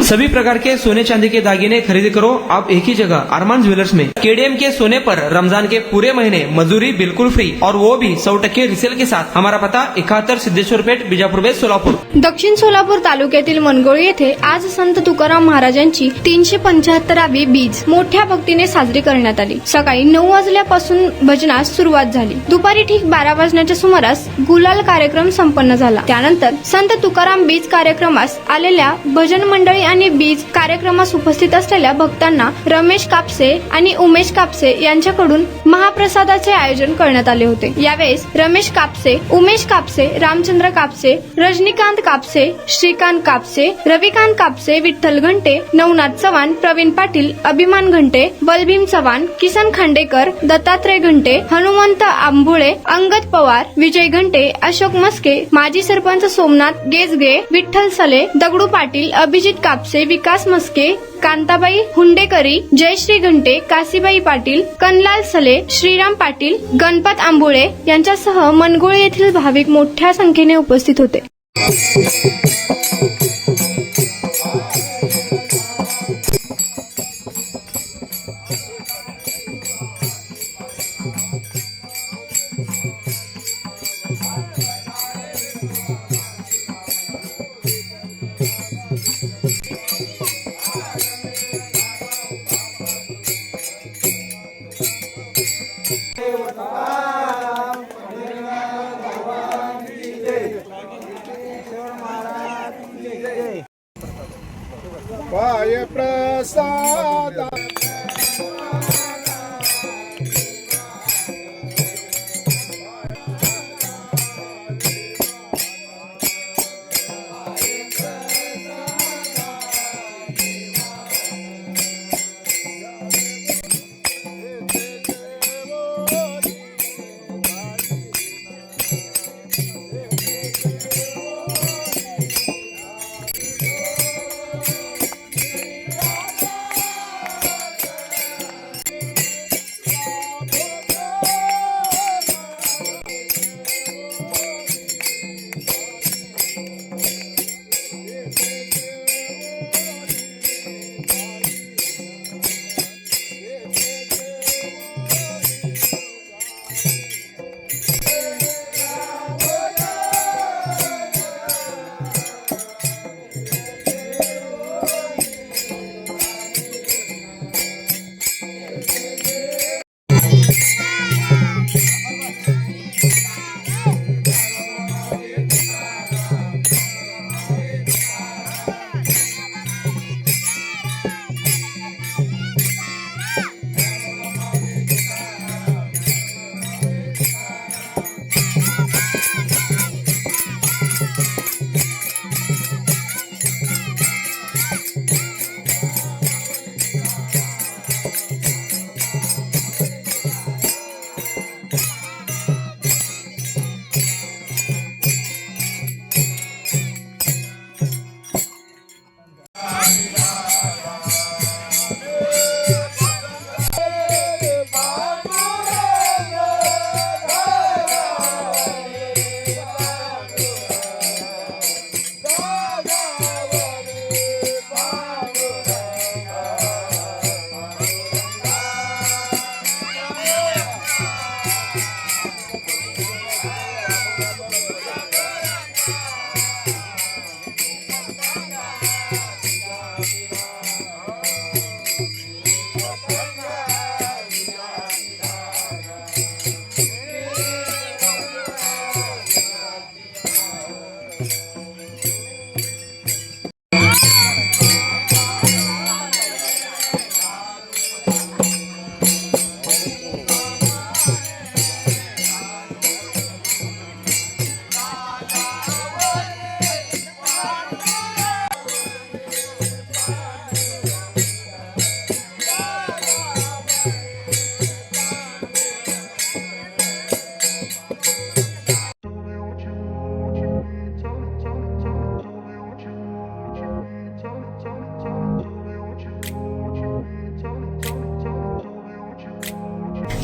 सभी प्रकार के सोने चांदी के दागिने खरीदी करो आप एक ही जगह अरमान ज्वेलर्स में। केडीएम के सोने पर रमजान के पूरे महीने मजदूरी बिल्कुल फ्री और वो भी 100% रिसेल के साथ। हमारा पता 71 सिद्धेश्वर पेठ, बिजापूर बेट, सोलापूर। दक्षिण सोलापूर तालुक्यातील मनगोळी येथे आज संत तुकाराम महाराजांची 375वी बीज मोठ्या भक्तीने साजरी करण्यात आली। सकाळी 9 वाजल्यापासून भजनास सुरुवात झाली। दुपारी ठीक 12 वाजण्याच्या सुमारास गुलाल कार्यक्रम संपन्न झाला। त्यानंतर संत तुकाराम बीज कार्यक्रमास आलेल्या भजन मंडळी आणि बीज कार्यक्रमास उपस्थित असलेल्या भक्तांना रमेश कापसे आणि उमेश कापसे यांच्याकडून महाप्रसादाचे आयोजन करण्यात आले होते। यावेळेस रमेश कापसे, उमेश कापसे, रामचंद्र कापसे, रजनीकांत कापसे, श्रीकांत कापसे, रविकांत कापसे, विठ्ठल घंटे, नवनाथ चव्हाण, प्रवीण पाटील, अभिमान घंटे, बलभीम चव्हाण, किसन खांडेकर, दत्तात्रय घंटे, हनुमंत आंबुळे, अंगद पवार, विजय घंटे, अशोक मस्के, माजी सरपंच सोमनाथ गेजगे, विठ्ठल सले, दगडू पाटील, अभिजित कापसे, विकास मस्के, कांताबाई हुंडेकरी, जयश्री घंटे, काशीबाई पाटील, कनलाल सले, श्रीराम पाटील, गणपत आंबुळे यांच्यासह मनगोळी येथील भाविक मोठ्या संख्येने उपस्थित होते। पाय प्रसाद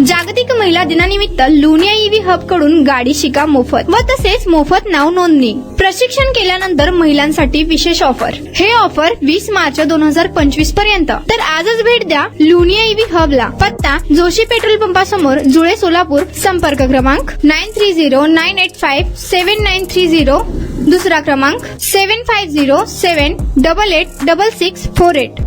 जागतिक महिला दिनानिमित्त लुनिया ईव्ही हब कडून गाडी शिका मोफत व तसेच मोफत नाव नोंदणी। प्रशिक्षण केल्यानंतर महिलांसाठी विशेष ऑफर. हे ऑफर 20 मार्च 2025 पर्यंत. तर आजच भेट द्या लुनिया ईव्ही हबला. पत्ता जोशी पेट्रोल पंपासमोर, जुळे, सोलापूर. संपर्क क्रमांक 9309857930. दुसरा क्रमांक 7507886648.